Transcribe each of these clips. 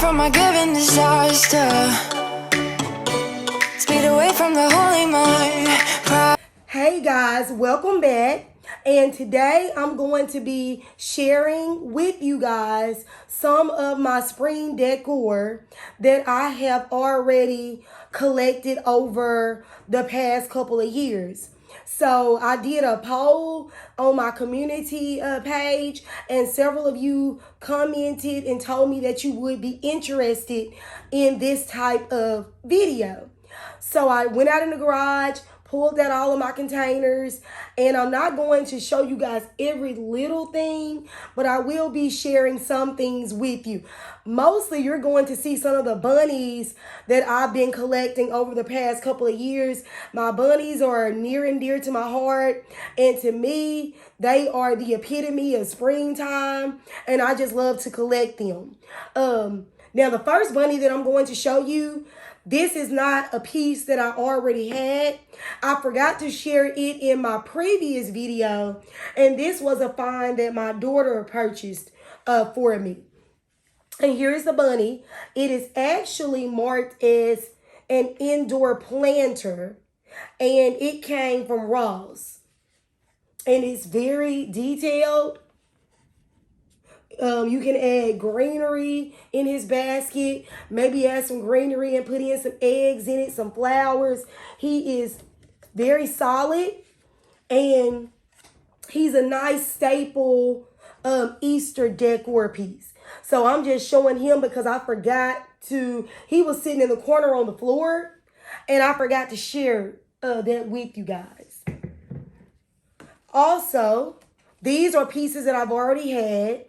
from my given disaster. Speed away from the holy mind. Hey guys, welcome back. And today I'm going to be sharing with you guys some of my spring decor that I have already collected over the past couple of years. So I did a poll on my community page, and several of you commented and told me that you would be interested in this type of video. So I went out in the garage, pulled out all of my containers, and I'm not going to show you guys every little thing, but I will be sharing some things with you. Mostly you're going to see some of the bunnies that I've been collecting over the past couple of years. My bunnies are near and dear to my heart, and to me, they are the epitome of springtime, and I just love to collect them. Now the first bunny that I'm going to show you, this is not a piece that I already had. I forgot to share it in my previous video, and this was a find that my daughter purchased for me. And here's the bunny. It is actually marked as an indoor planter, and it came from Ross. And it's very detailed. You can add greenery in his basket. Maybe add some greenery and put in some eggs in it, some flowers. He is very solid, and he's a nice staple Easter decor piece. So I'm just showing him because I forgot to, he was sitting in the corner on the floor, and I forgot to share that with you guys. Also, these are pieces that I've already had.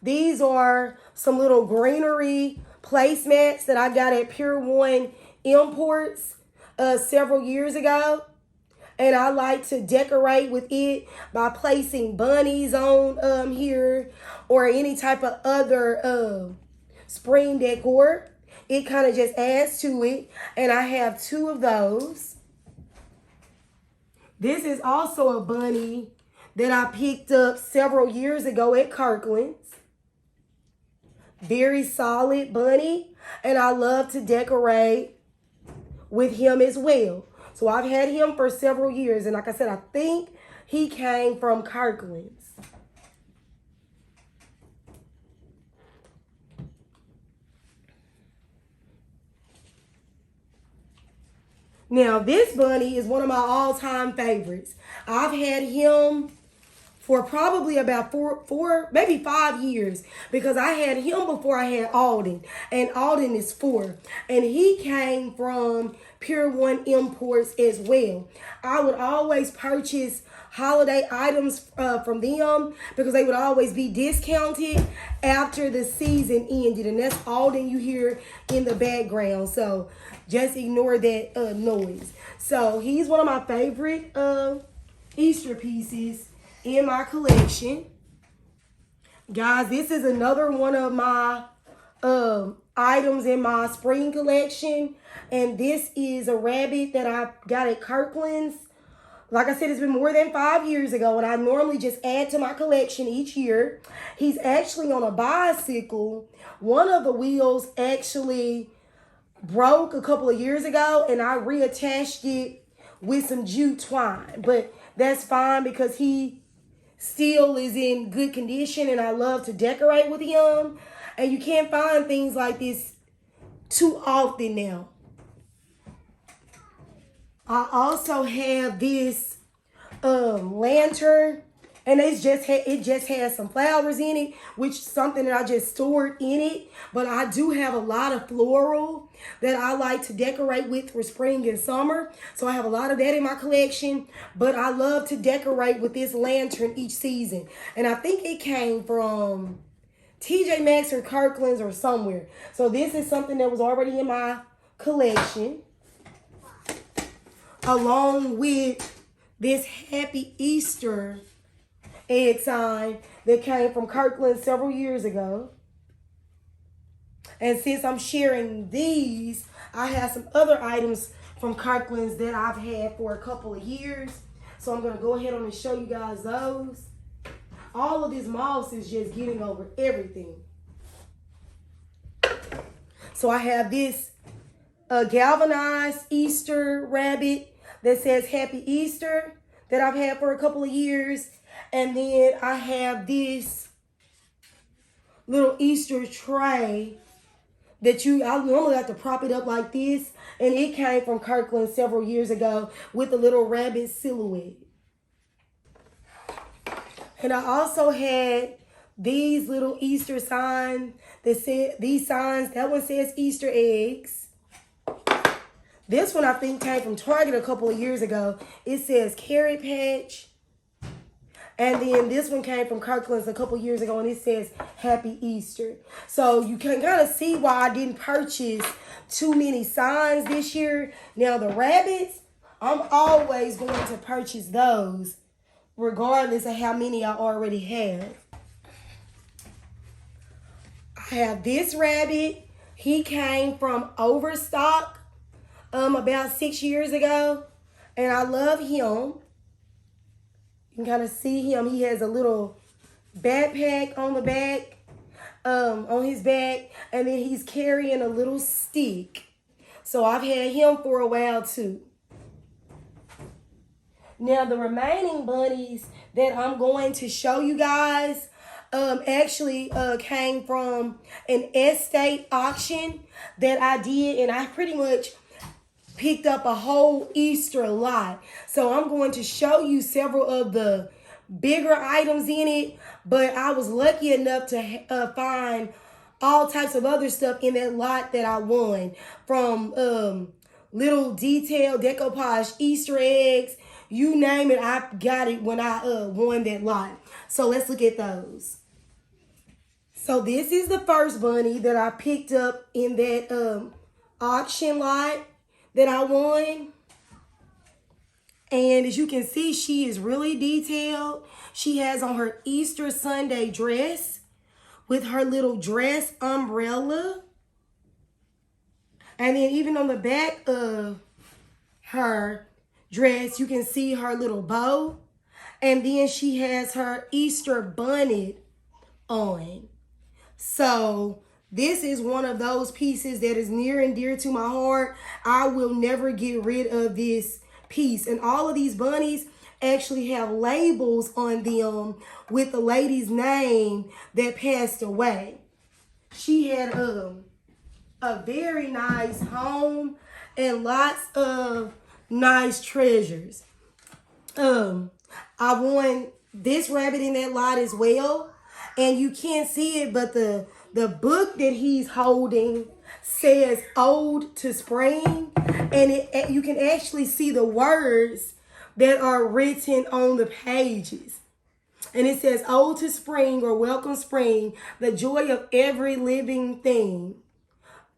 These are some little greenery placemats that I got at Pier 1 Imports several years ago. And I like to decorate with it by placing bunnies on here or any type of other spring decor. It kind of just adds to it. And I have two of those. This is also a bunny that I picked up several years ago at Kirkland's. Very solid bunny, and I love to decorate with him as well. So I've had him for several years, and like I said, I think he came from Kirkland's. Now, this bunny is one of my all-time favorites. I've had him for probably about four, maybe 5 years, because I had him before I had Alden, and Alden is 4, and he came from Pier 1 Imports as well. I would always purchase holiday items from them because they would always be discounted after the season ended, and that's Alden you hear in the background, so just ignore that noise. So he's one of my favorite Easter pieces in my collection. Guys, this is another one of my items in my spring collection, and this is a rabbit that I got at Kirkland's. Like I said, it's been more than 5 years ago, and I normally just add to my collection each year. He's actually on a bicycle. One of the wheels actually broke a couple of years ago, and I reattached it with some jute twine, but that's fine because he still is in good condition, and I love to decorate with him. And you can't find things like this too often now. I also have this lantern, and it just has some flowers in it, which is something that I just stored in it. But I do have a lot of floral that I like to decorate with for spring and summer. So I have a lot of that in my collection. But I love to decorate with this lantern each season. And I think it came from TJ Maxx or Kirkland's or somewhere. So this is something that was already in my collection, along with this Happy Easter egg sign that came from Kirkland several years ago. And since I'm sharing these, I have some other items from Kirkland's that I've had for a couple of years. So I'm going to go ahead and show you guys those. All of this moss is just getting over everything. So I have this galvanized Easter rabbit that says Happy Easter that I've had for a couple of years. And then I have this little Easter tray that I normally have to prop it up like this. And it came from Kirkland several years ago with a little rabbit silhouette. And I also had these little Easter signs that said, these signs, that one says Easter eggs. This one I think came from Target a couple of years ago. It says Carrot Patch. And then this one came from Kirkland's a couple years ago, and it says Happy Easter. So you can kind of see why I didn't purchase too many signs this year. Now the rabbits, I'm always going to purchase those regardless of how many I already have. I have this rabbit. He came from Overstock about 6 years ago, and I love him. You can kind of see him. He has a little backpack on the back, on his back, and then he's carrying a little stick. So I've had him for a while too. Now the remaining bunnies that I'm going to show you guys actually came from an estate auction that I did, and I pretty much picked up a whole Easter lot. So I'm going to show you several of the bigger items in it, but I was lucky enough to find all types of other stuff in that lot that I won, from little detailed decoupage Easter eggs, you name it, I got it when I won that lot. So let's look at those. So this is the first bunny that I picked up in that auction lot that I won. And as you can see, she is really detailed. She has on her Easter Sunday dress with her little dress umbrella. And then even on the back of her dress, you can see her little bow. And then she has her Easter bonnet on. So this is one of those pieces that is near and dear to my heart. I will never get rid of this piece. And all of these bunnies actually have labels on them with the lady's name that passed away. She had a very nice home and lots of nice treasures. I won this rabbit in that lot as well. And you can't see it, but the book that he's holding says Ode to Spring, and you can actually see the words that are written on the pages. And it says Ode to Spring, or Welcome Spring, the joy of every living thing.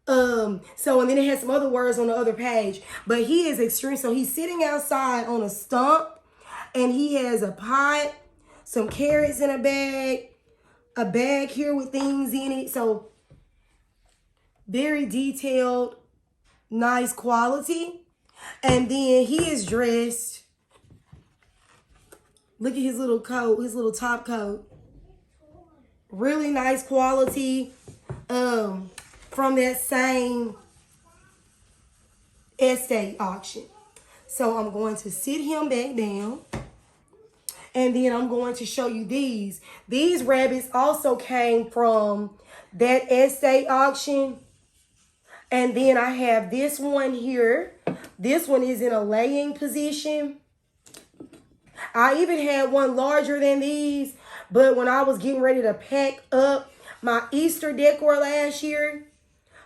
And then it has some other words on the other page, but he is extreme. So he's sitting outside on a stump, and he has a pot, some carrots in a bag here with things in it. So very detailed, nice quality. And then he is dressed. Look at his little coat, his little top coat. Really nice quality from that same estate auction. So I'm going to sit him back down. And then I'm going to show you these. These rabbits also came from that estate auction. And then I have this one here. This one is in a laying position. I even had one larger than these. But when I was getting ready to pack up my Easter decor last year,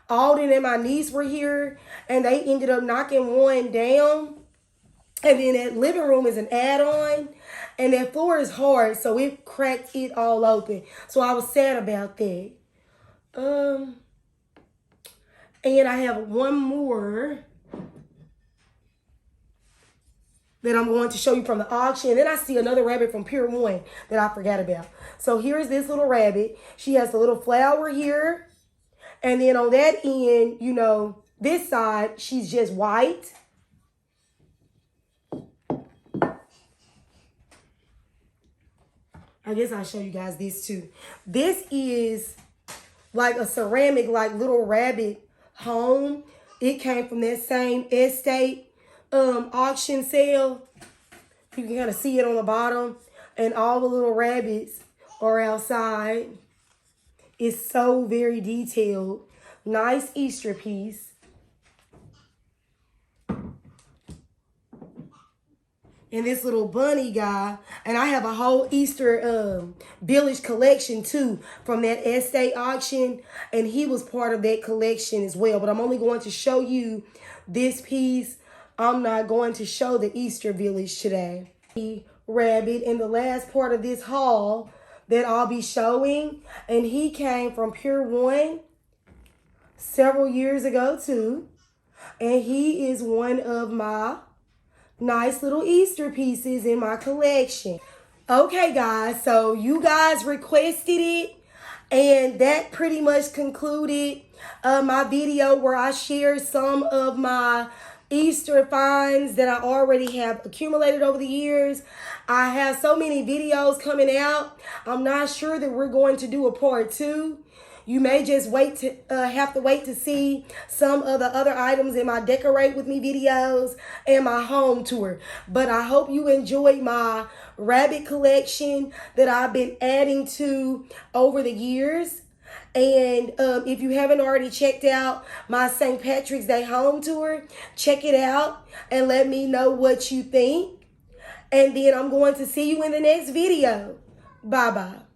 Alden and my niece were here. And they ended up knocking one down. And then that living room is an add-on. And that floor is hard, so it cracked it all open. So I was sad about that. And I have one more that I'm going to show you from the auction. And then I see another rabbit from Pier 1 that I forgot about. So here's this little rabbit. She has a little flower here. And then on that end, you know, this side, she's just white. I guess I'll show you guys this too. This is like a ceramic, like little rabbit home. It came from that same estate auction sale. You can kind of see it on the bottom. And all the little rabbits are outside. It's so very detailed. Nice Easter piece. And this little bunny guy. And I have a whole Easter village collection too from that estate auction. And he was part of that collection as well. But I'm only going to show you this piece. I'm not going to show the Easter village today. Rabbit in the last part of this haul that I'll be showing. And he came from Pure One several years ago too. And he is one of my nice little Easter pieces in my collection. Okay, guys, so you guys requested it, and that pretty much concluded my video where I shared some of my Easter finds that I already have accumulated over the years. I have so many videos coming out. I'm not sure that we're going to do a part 2. You may just have to wait to see some of the other items in my Decorate With Me videos and my home tour. But I hope you enjoyed my rabbit collection that I've been adding to over the years. And if you haven't already checked out my St. Patrick's Day home tour, check it out and let me know what you think. And then I'm going to see you in the next video. Bye-bye.